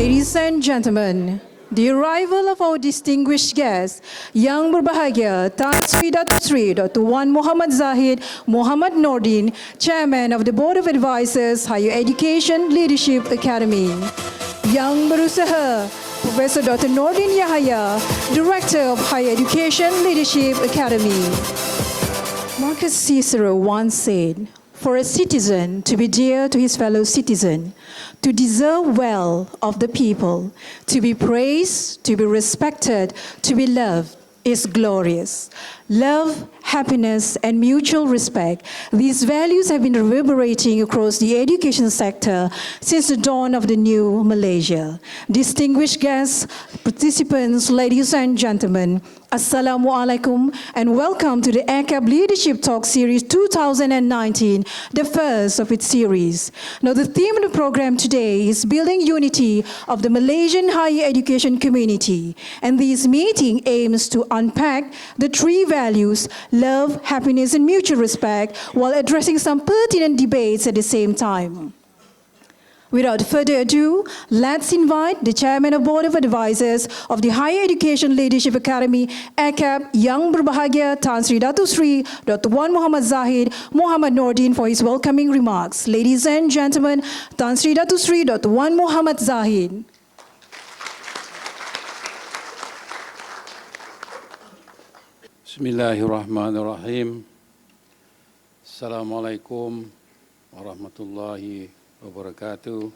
Ladies and gentlemen, the arrival of our distinguished guest, Yang Berbahagia Tan Sri Datuk Sri Dr. Wan Muhammad Zahid Muhammad Nordin, Chairman of the Board of Advisors, Higher Education Leadership Academy. Yang Berusaha, Professor Dr. Nordin Yahaya, Director of Higher Education Leadership Academy. Marcus Cicero once said, "For a citizen to be dear to his fellow citizen, to deserve well of the people, to be praised, to be respected, to be loved, is glorious. Love, happiness, and mutual respect. These values have been reverberating across the education sector since the dawn of the new Malaysia." Distinguished guests, participants, ladies and gentlemen, Assalamu alaikum and welcome to the AKEPT Leadership Talk Series 2019, the first of its series. Now, the theme of the program today is building unity of the Malaysian higher education community. And this meeting aims to unpack the three values, love, happiness, and mutual respect, while addressing some pertinent debates at the same time. Without further ado, let's invite the Chairman of Board of Advisors of the Higher Education Leadership Academy, AKEPT, Yang Berbahagia Tan Sri Datuk Sri Dr. Wan Muhammad Zahid Muhammad Nordin for his welcoming remarks. Ladies and gentlemen, Tan Sri Datuk Sri Dr. Wan Muhammad Zahid. Bismillahirrahmanirrahim. Assalamualaikum warahmatullahi wabarakatuh.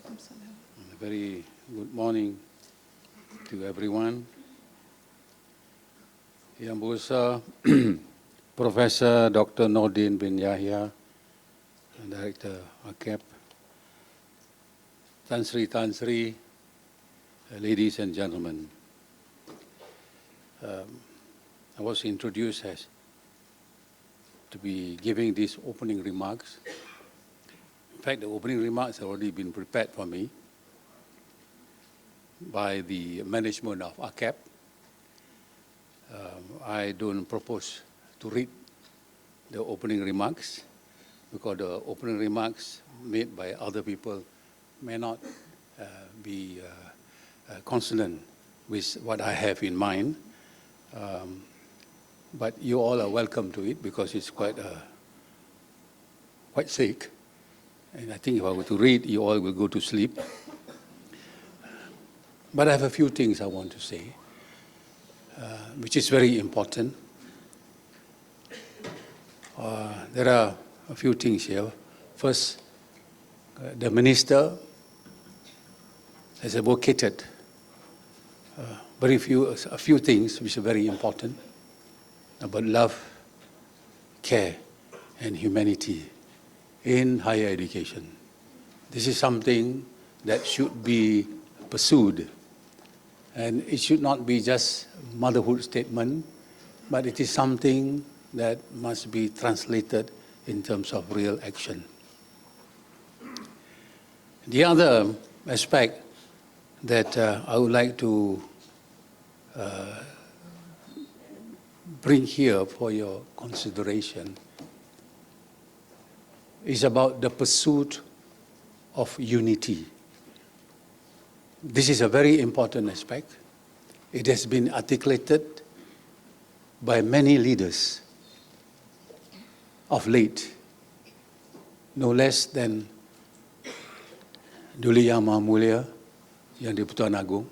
A very good morning to everyone. Yang Besar Professor Dr. Nordin bin Yahya, Director AKEPT, Tan Sri, ladies and gentlemen. I was introduced as to be giving these opening remarks. In fact, the opening remarks have already been prepared for me by the management of AKEPT. I don't propose to read the opening remarks because the opening remarks made by other people may not be consonant with what I have in mind. But you all are welcome to it because it's quite thick. And I think if I were to read, you all will go to sleep. But I have a few things I want to say, which is very important. There are a few things here. First, the minister has advocated a few things which are very important about love, care, and humanity in higher education. This is something that should be pursued, and it should not be just motherhood statement, but it is something that must be translated in terms of real action. The other aspect that I would like to bring here for your consideration is about the pursuit of unity. This is a very important aspect. It has been articulated by many leaders of late, no less than Duli Yang Maha Mulia, Yang di-Pertuan Agong,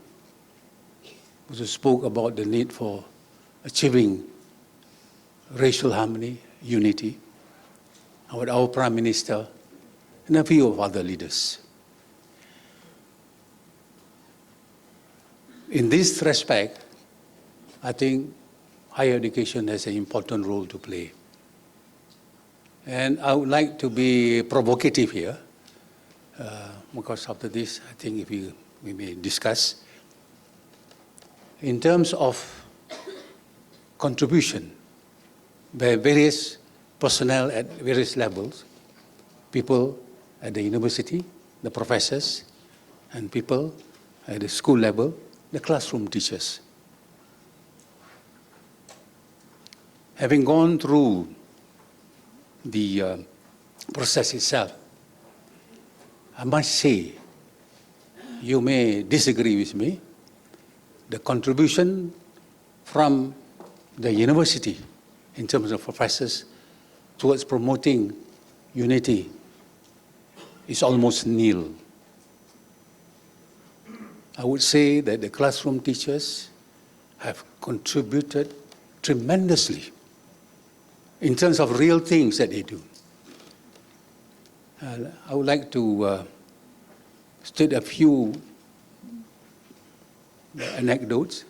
who spoke about the need for achieving racial harmony, unity, with our Prime Minister and a few of other leaders. In this respect, I think higher education has an important role to play. And I would like to be provocative here, because after this, I think if we may discuss. In terms of contribution by various personnel at various levels, people at the university, the professors, and people at the school level, the classroom teachers. Having gone through the process itself, I must say you may disagree with me, the contribution from the university in terms of professors towards promoting unity is almost nil. I would say that the classroom teachers have contributed tremendously in terms of real things that they do. I would like to state a few anecdotes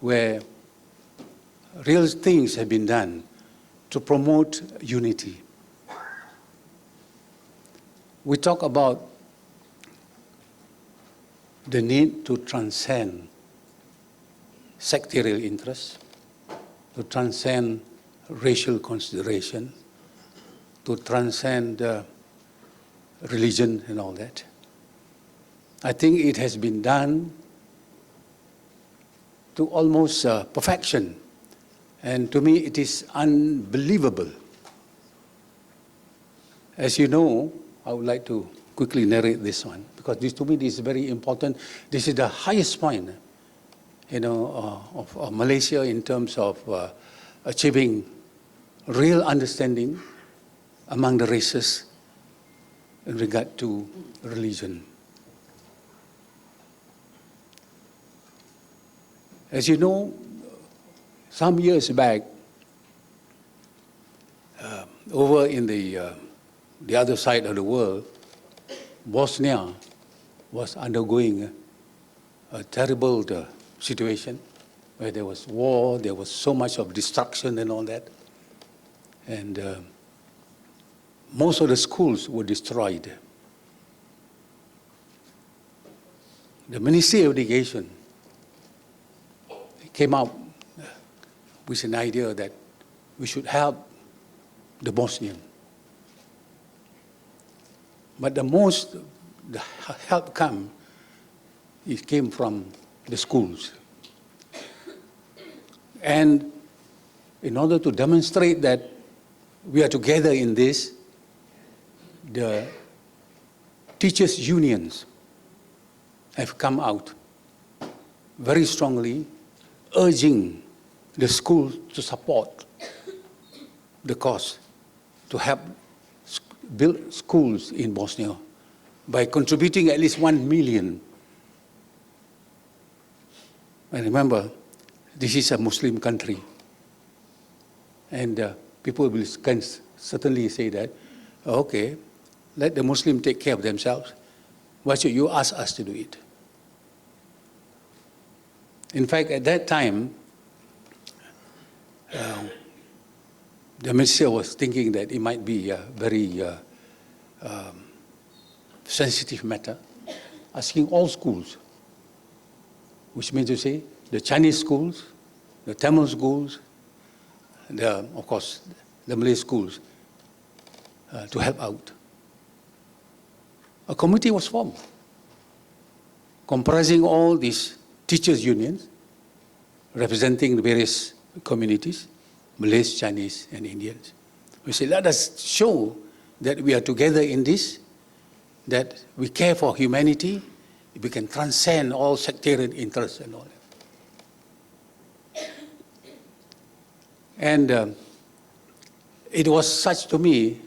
where real things have been done to promote unity. We talk about the need to transcend sectarial interests, to transcend racial consideration, to transcend religion and all that. I think it has been done to almost perfection. And to me, it is unbelievable. As you know, I would like to quickly narrate this one, because this, to me, this is very important. This is the highest point, of Malaysia in terms of achieving real understanding among the races in regard to religion. As you know, some years back, over in the other side of the world, Bosnia was undergoing a terrible situation where there was war, there was so much of destruction and all that. And most of the schools were destroyed. The Ministry of Education came out with an idea that we should help the Bosnian. But the help came from the schools. And in order to demonstrate that we are together in this, the teachers' unions have come out very strongly, urging the schools to support the cause, to help build schools in Bosnia by contributing at least 1 million. And remember, this is a Muslim country. And people can certainly say that, okay, let the Muslims take care of themselves. Why should you ask us to do it? In fact, at that time, the minister was thinking that it might be a very sensitive matter, asking all schools, which means to say the Chinese schools, the Tamil schools, of course, the Malay schools, to help out. A committee was formed, comprising all these teachers' unions, representing the various communities, Malays, Chinese, and Indians. We say, let us show that we are together in this, that we care for humanity, we can transcend all sectarian interests and all that. And it was such, to me,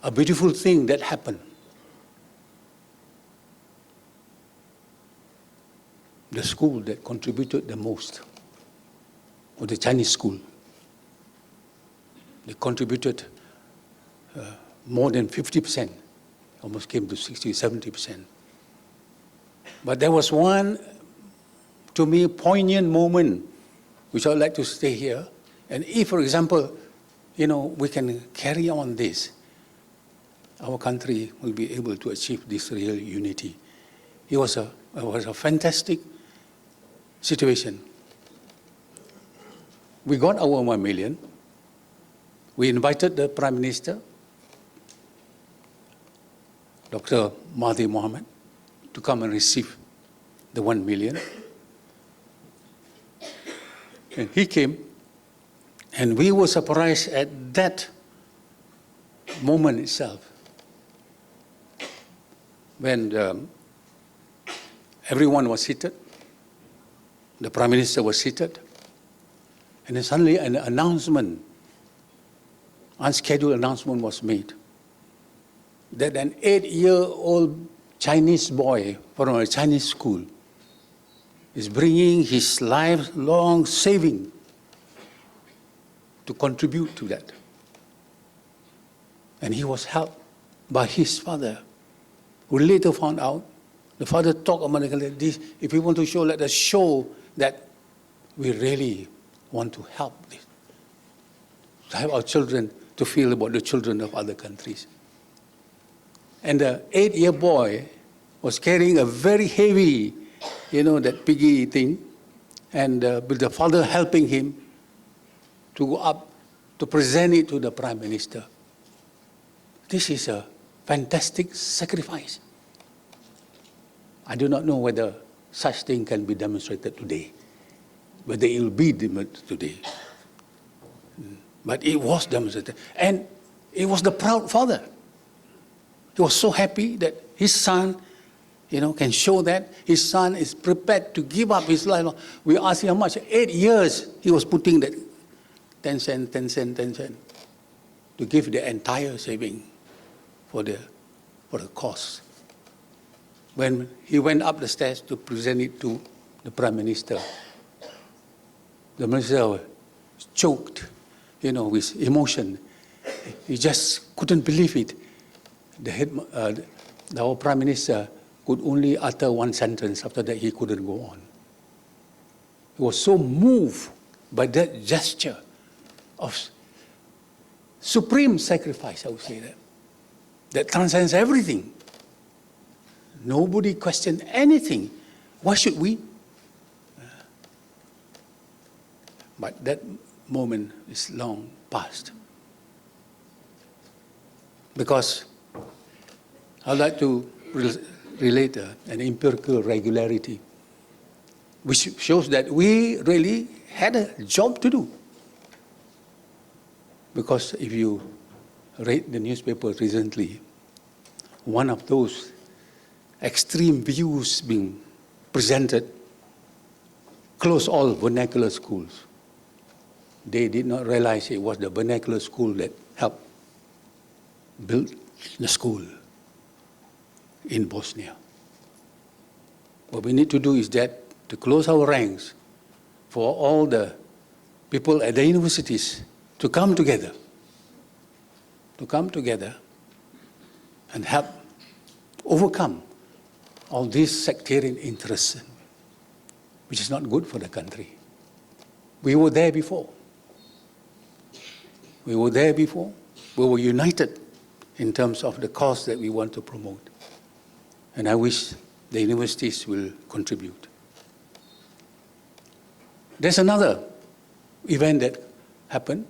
a beautiful thing that happened. The school that contributed the most was the Chinese school. They contributed more than 50%, almost came to 60, 70%. But there was one, to me, poignant moment, which I would like to stay here. And if, for example, we can carry on this, our country will be able to achieve this real unity. It was a fantastic situation. We got our 1 million. We invited the Prime Minister, Dr. Mahathir Mohamad, to come and receive the 1 million. And he came, and we were surprised at that moment itself, when everyone was seated. The Prime Minister was seated. And then suddenly an announcement, unscheduled announcement was made that an 8-year-old Chinese boy from a Chinese school is bringing his lifelong saving to contribute to that. And he was helped by his father, who later found out, the father talked about this, if we want to show, let us show that we really want to help this, to help our children to feel about the children of other countries. And the 8-year boy was carrying a very heavy, that piggy thing, and with the father helping him to go up to present it to the Prime Minister. This is a fantastic sacrifice. I do not know whether such thing can be demonstrated today, whether it will be demonstrated today. But it was demonstrated. And it was the proud father. He was so happy that his son, can show that his son is prepared to give up his life. We asked him how much. 8 years he was putting that 10 cent, 10 cent, 10 cent to give the entire saving for the cost. When he went up the stairs to present it to the Prime Minister, the Minister was choked, with emotion. He just couldn't believe it. Our Prime Minister could only utter one sentence. After that, he couldn't go on. He was so moved by that gesture of supreme sacrifice, I would say that transcends everything. Nobody questioned anything. Why should we? But that moment is long past. Because I'd like to relate an empirical regularity, which shows that we really had a job to do. Because if you read the newspapers recently, one of those extreme views being presented closed all vernacular schools. They did not realize it was the vernacular school that helped build the school in Bosnia. What we need to do is that to close our ranks for all the people at the universities to come together and help overcome all these sectarian interests, which is not good for the country. We were there before. We were united in terms of the cause that we want to promote. And I wish the universities will contribute. There's another event that happened,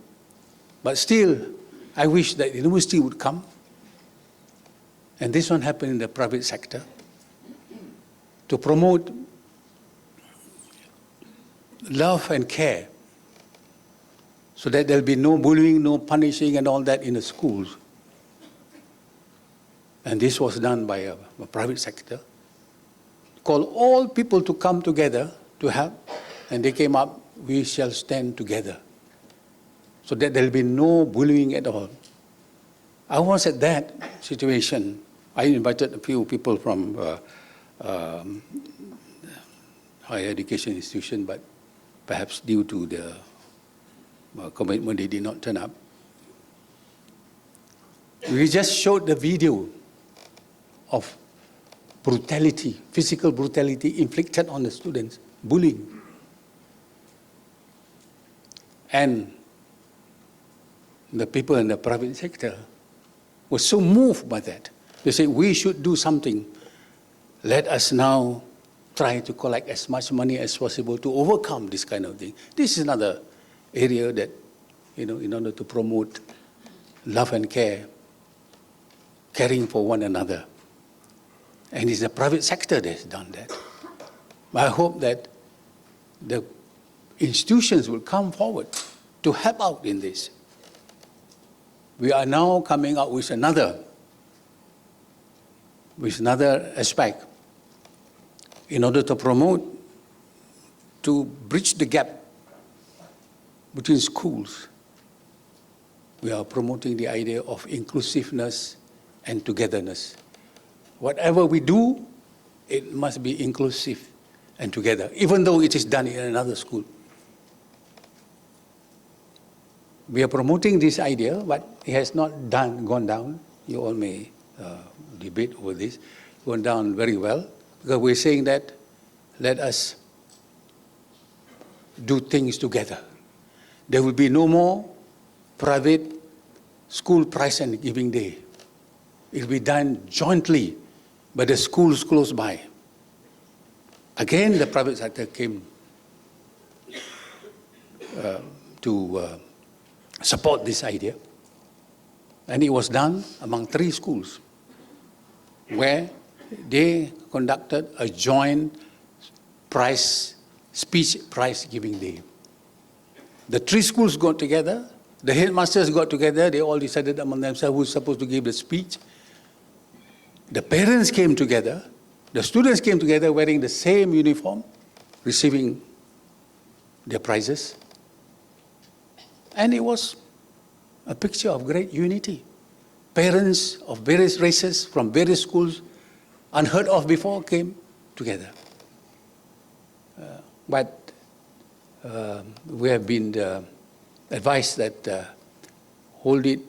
but still, I wish that the university would come. And this one happened in the private sector to promote love and care so that there'll be no bullying, no punishing and all that in the schools. And this was done by a private sector. Call all people to come together to help, and they came up, we shall stand together, so that there'll be no bullying at all. I was at that situation. I invited a few people from higher education institution, but perhaps due to the commitment, they did not turn up. We just showed the video of brutality, physical brutality inflicted on the students, bullying. And the people in the private sector were so moved by that. They said, we should do something. Let us now try to collect as much money as possible to overcome this kind of thing. This is another area that, in order to promote love and care, caring for one another. And it's the private sector that's done that. I hope that the institutions will come forward to help out in this. We are now coming out with another aspect. in order to promote, to bridge the gap between schools, we are promoting the idea of inclusiveness and togetherness. Whatever we do, it must be inclusive and together, even though it is done in another school. We are promoting this idea, but it has not gone down. You all may debate over this, gone down very well, because we're saying that let us do things together. There will be no more private school prize and giving day. It will be done jointly by the schools close by. Again, the private sector came to support this idea. And it was done among 3 schools where they conducted a joint speech prize giving day. The 3 schools got together, the headmasters got together, they all decided among themselves who's supposed to give the speech. The parents came together, the students came together wearing the same uniform, receiving their prizes. And it was a picture of great unity. Parents of various races from various schools, unheard of before, came together. But we have been advised that hold it,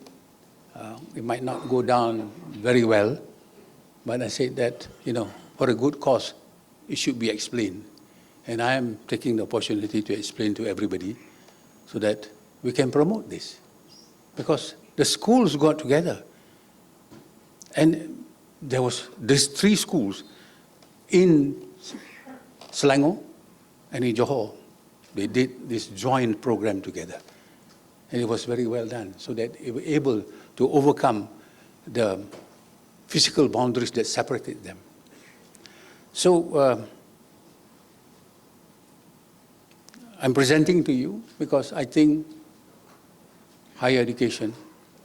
it might not go down very well, but I said that, for a good cause, it should be explained. And I am taking the opportunity to explain to everybody so that we can promote this. Because the schools got together. And there was these 3 schools in Selangor and in Johor. They did this joint program together. And it was very well done, so that they were able to overcome the physical boundaries that separated them. So I'm presenting to you because I think higher education,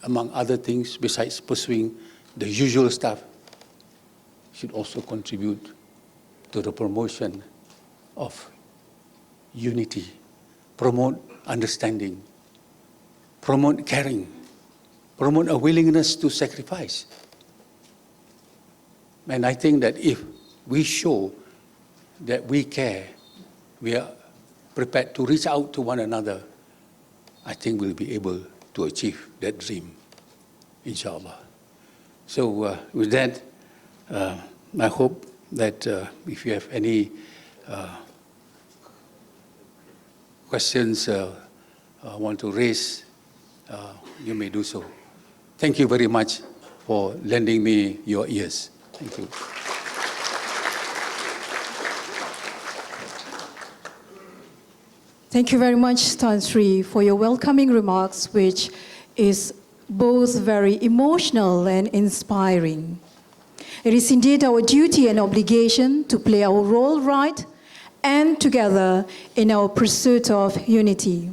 among other things, besides pursuing the usual stuff, should also contribute to the promotion of unity, promote understanding, promote caring, promote a willingness to sacrifice. And I think that if we show that we care, we are prepared to reach out to one another, I think we'll be able to achieve that dream, inshallah. So with that, I hope that if you have any questions want to raise, you may do so. Thank you very much for lending me your ears. Thank you. Thank you very much, Tan Sri, for your welcoming remarks, which is both very emotional and inspiring. It is indeed our duty and obligation to play our role right and together in our pursuit of unity.